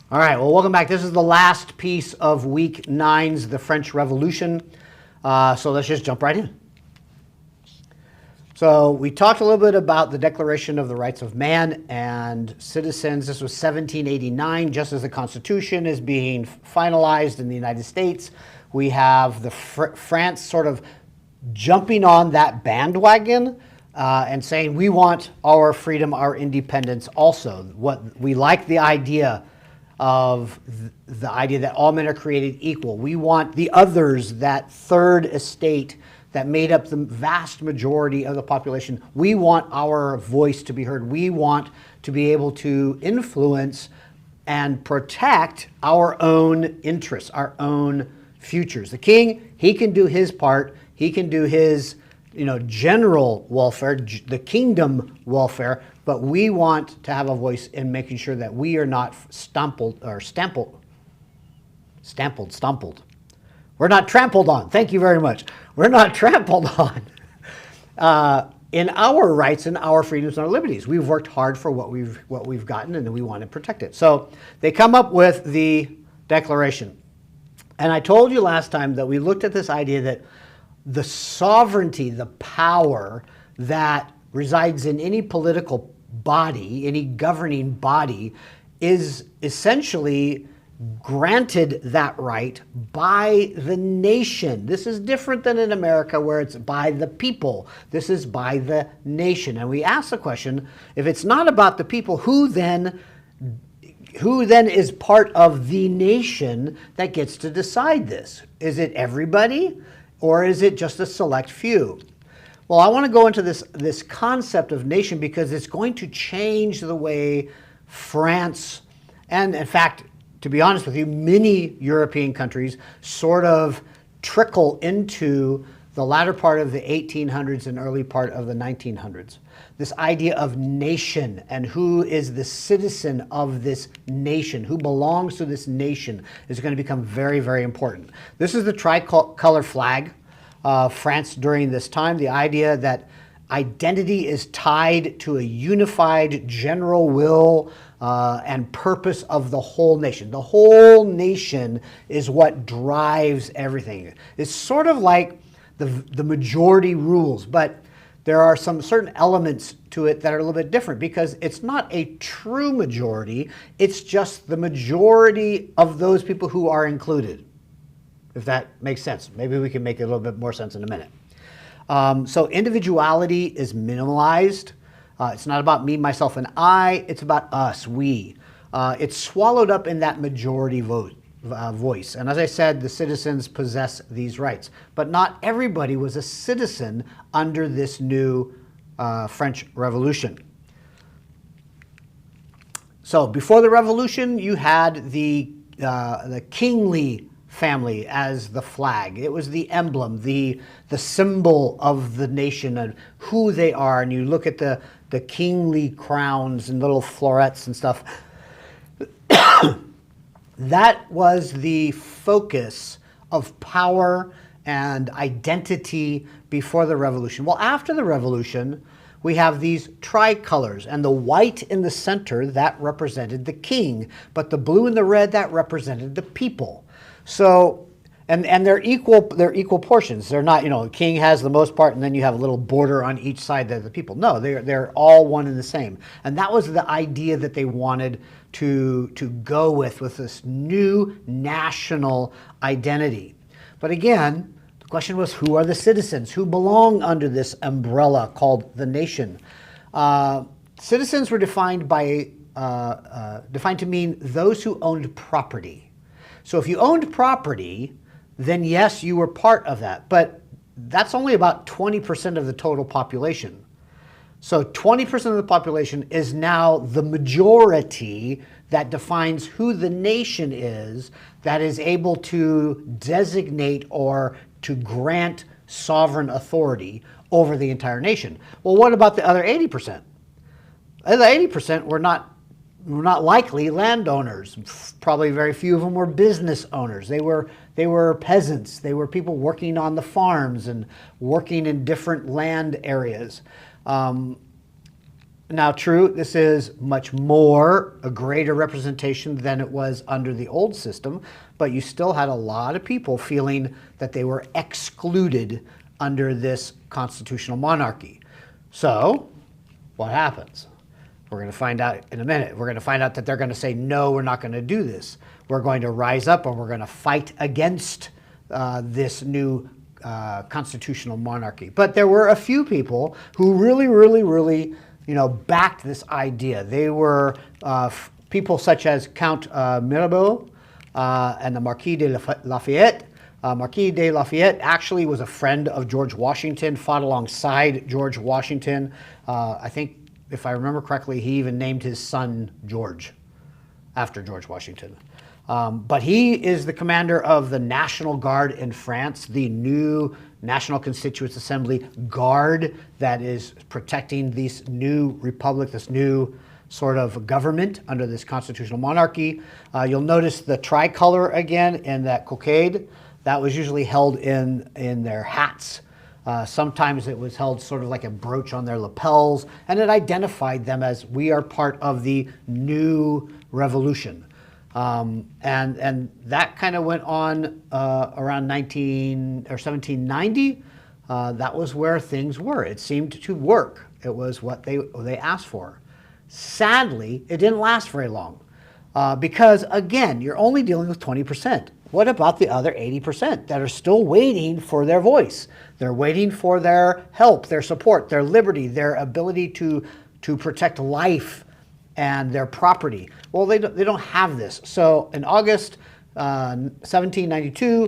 All right, well, welcome back. This is the last piece of week 9's the French Revolution. So let's just jump right in. So we talked a little bit about the Declaration of the Rights of Man and Citizens. This was 1789, just as the Constitution is being finalized in the United States. We have the France sort of jumping on that bandwagon and saying we want our freedom, our independence also. What we like the idea of the idea that all men are created equal. We want the others, that third estate that made up the vast majority of the population. We want our voice to be heard. We want to be able to influence and protect our own interests, our own futures. The king, he can do his part. He can do his, general welfare, the kingdom welfare, but we want to have a voice in making sure that we are not stumpled. We're not trampled on. Thank you very much. We're not trampled on in our rights and our freedoms and our liberties. We've worked hard for what we've gotten, and we want to protect it. So they come up with the Declaration. And I told you last time that we looked at this idea that the sovereignty, the power that resides in any political body, any governing body, is essentially granted that right by the nation. This is different than in America where it's by the people. This is by the nation. And we ask the question, if it's not about the people, who then is part of the nation that gets to decide this? Is it everybody, or is it just a select few? Well, I want to go into this concept of nation because it's going to change the way France, and in fact, to be honest with you, many European countries sort of trickle into the latter part of the 1800s and early part of the 1900s. This idea of nation and who is the citizen of this nation, who belongs to this nation, is going to become very, very important. This is the tricolor flag of France during this time, the idea that identity is tied to a unified general will and purpose of the whole nation. The whole nation is what drives everything. It's sort of like the majority rules, but there are some certain elements to it that are a little bit different because it's not a true majority, it's just the majority of those people who are included, if that makes sense. Maybe we can make it a little bit more sense in a minute. So individuality is minimalized. It's not about me, myself, and I. It's about us, we. It's swallowed up in that majority voice. And as I said, the citizens possess these rights. But not everybody was a citizen under this new French Revolution. So before the Revolution, you had the kingly family as the flag. It was the emblem, the symbol of the nation and who they are. And you look at the kingly crowns and little florets and stuff. That was the focus of power and identity before the Revolution. Well, after the Revolution, we have these tricolors, and the white in the center, that represented the king, but the blue and the red, that represented the people. So, and they're equal portions. They're not, the king has the most part, and then you have a little border on each side that the people. No, they're all one and the same. And that was the idea that they wanted to go with this new national identity. But again, the question was, who are the citizens? Who belong under this umbrella called the nation? Citizens were defined to mean those who owned property. So if you owned property, then yes, you were part of that. But that's only about 20% of the total population. So 20% of the population is now the majority that defines who the nation is, that is able to designate or to grant sovereign authority over the entire nation. Well, what about the other 80%? The 80% were not likely landowners. Probably very few of them were business owners. They were peasants. They were people working on the farms and working in different land areas. Now, true, this is much more a greater representation than it was under the old system, but you still had a lot of people feeling that they were excluded under this constitutional monarchy. So, what happens? We're going to find out in a minute. We're going to find out that they're going to say, no, we're not going to do this. We're going to rise up and we're going to fight against this new constitutional monarchy. But there were a few people who really, backed this idea. They were people such as Count Mirabeau and the Marquis de Lafayette. Marquis de Lafayette actually was a friend of George Washington, fought alongside George Washington. I think, if I remember correctly, he even named his son George after George Washington. But he is the commander of the National Guard in France, the new National Constituent Assembly Guard that is protecting this new republic, this new sort of government under this constitutional monarchy. You'll notice the tricolor again in that cockade. That was usually held in their hats. Sometimes it was held sort of like a brooch on their lapels, and it identified them as we are part of the new revolution. And that kind of went on around 1790. That was where things were. It seemed to work. It was what they asked for. Sadly, it didn't last very long because, again, you're only dealing with 20%. What about the other 80% that are still waiting for their voice? They're waiting for their help, their support, their liberty, their ability to protect life and their property. Well, they don't have this. So in August 1792,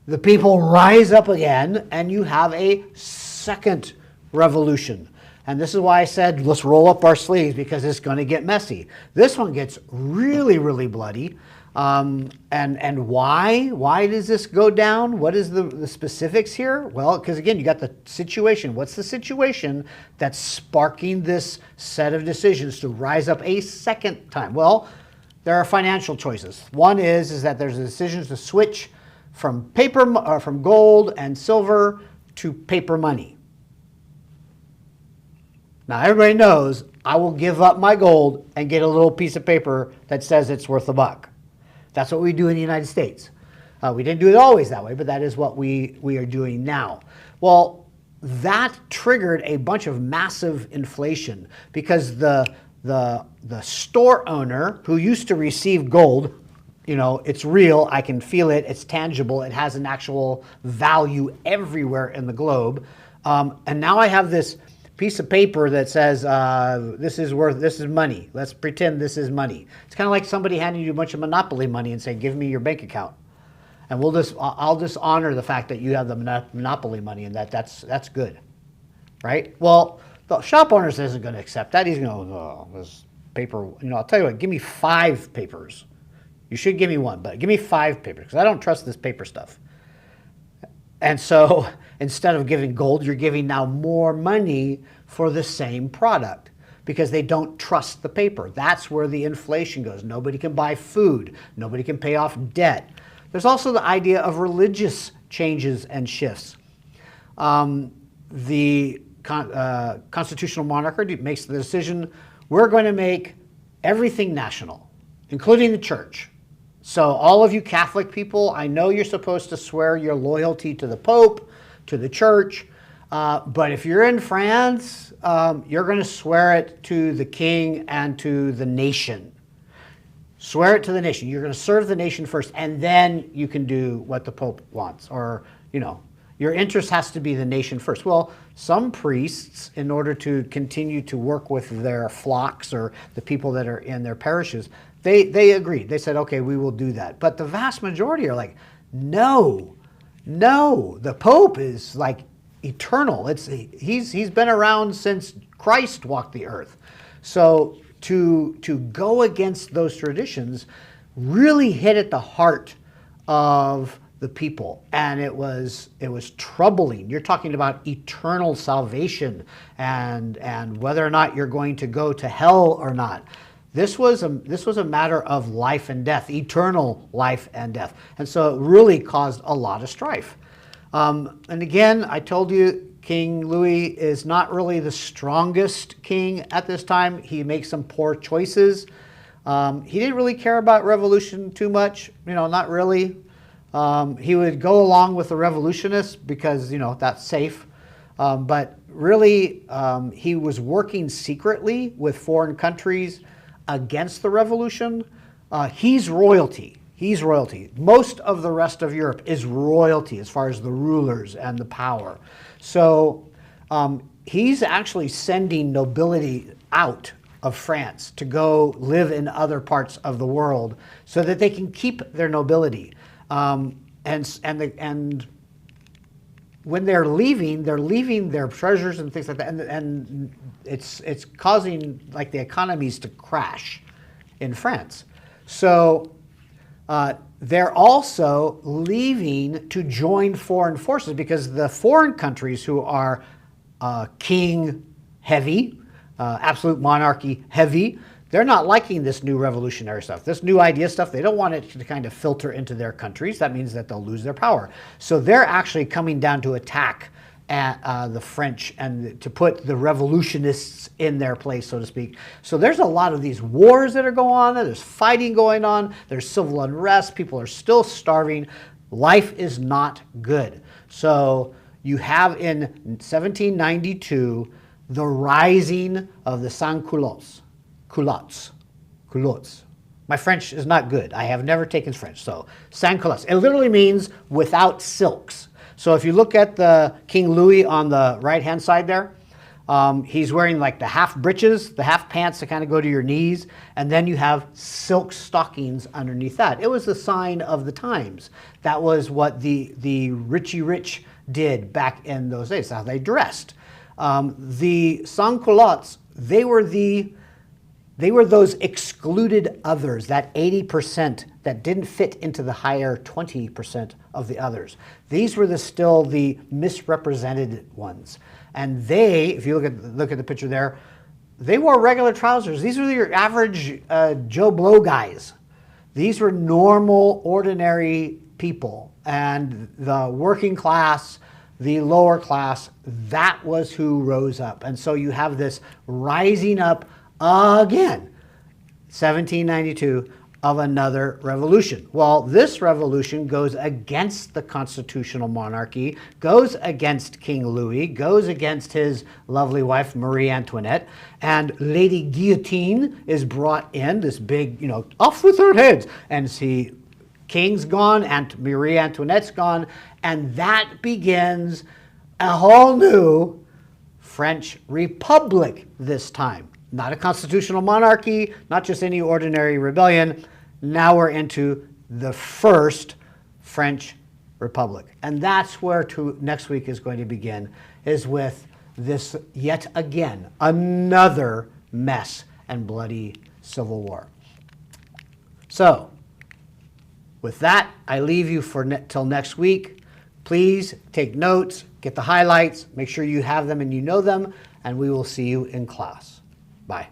the people rise up again, and you have a second revolution. And this is why I said, let's roll up our sleeves, because it's going to get messy. This one gets really bloody. And why? Why does this go down? What is the specifics here? Well, because again, you got the situation. What's the situation that's sparking this set of decisions to rise up a second time? Well, there are financial choices. One is that there's a decision to switch from from gold and silver to paper money. Now, everybody knows I will give up my gold and get a little piece of paper that says it's worth a buck. That's what we do in the United States. We didn't do it always that way, but that is what we are doing now. Well, that triggered a bunch of massive inflation because the store owner who used to receive gold, it's real, I can feel it, it's tangible, it has an actual value everywhere in the globe. And now I have this piece of paper that says this is money. Let's pretend this is money. It's kind of like somebody handing you a bunch of Monopoly money and saying, give me your bank account. And I'll just honor the fact that you have the Monopoly money and that's good, right? Well, the shop owner isn't going to accept that. He's going to go, oh, this paper, I'll tell you what, give me 5 papers. You should give me 1, but give me 5 papers because I don't trust this paper stuff. And so instead of giving gold, you're giving now more money for the same product because they don't trust the paper. That's where the inflation goes. Nobody can buy food. Nobody can pay off debt. There's also the idea of religious changes and shifts. The constitutional monarchy makes the decision, we're going to make everything national, including the church. So all of you Catholic people, I know you're supposed to swear your loyalty to the Pope, to the church, but if you're in France, you're going to swear it to the king and to the nation. Swear it to the nation. You're going to serve the nation first, and then you can do what the Pope wants, or, your interest has to be the nation first. Well, some priests, in order to continue to work with their flocks or the people that are in their parishes, they agreed. They said, okay, we will do that. But the vast majority are like, no, the Pope is like eternal. He's been around since Christ walked the earth. So to go against those traditions really hit at the heart of the people, and it was troubling. You're talking about eternal salvation and whether or not you're going to go to hell or not. This was a matter of life and death, eternal life and death. And so it really caused a lot of strife. And again, I told you, King Louis is not really the strongest king at this time. He makes some poor choices. He didn't really care about revolution too much, not really. He would go along with the revolutionists because, that's safe. But really, he was working secretly with foreign countries against the revolution. He's royalty. He's royalty. Most of the rest of Europe is royalty as far as the rulers and the power. So he's actually sending nobility out of France to go live in other parts of the world so that they can keep their nobility. And when they're leaving their treasures and things like that, and it's causing like the economies to crash in France. So they're also leaving to join foreign forces because the foreign countries who are king heavy, absolute monarchy heavy, they're not liking this new revolutionary stuff, this new idea stuff. They don't want it to kind of filter into their countries. That means that they'll lose their power. So they're actually coming down to attack the French and to put the revolutionists in their place, so to speak. So there's a lot of these wars that are going on. There's fighting going on. There's civil unrest. People are still starving. Life is not good. So you have in 1792 the rising of the sans-culottes. Culottes. My French is not good. I have never taken French. So sans-culottes. It literally means without silks. So if you look at the King Louis on the right-hand side there, he's wearing like the half breeches, the half pants that kind of go to your knees, and then you have silk stockings underneath that. It was the sign of the times. That was what the rich did back in those days. That's how they dressed. The sans-culottes, they were those excluded others, that 80% that didn't fit into the higher 20% of the others. These were still the misrepresented ones. And they, if you look at the picture there, they wore regular trousers. These were your average Joe Blow guys. These were normal, ordinary people. And the working class, the lower class, that was who rose up. And so you have this rising up again, 1792, of another revolution. Well, this revolution goes against the constitutional monarchy, goes against King Louis, goes against his lovely wife, Marie Antoinette, and Lady Guillotine is brought in, this big, off with her heads. And see, King's gone, and Marie Antoinette's gone, and that begins a whole new French Republic this time. Not a constitutional monarchy, not just any ordinary rebellion. Now we're into the first French Republic. And that's where next week is going to begin, is with this yet again, another mess and bloody civil war. So, with that, I leave you till next week. Please take notes, get the highlights, make sure you have them and you know them, and we will see you in class. Bye.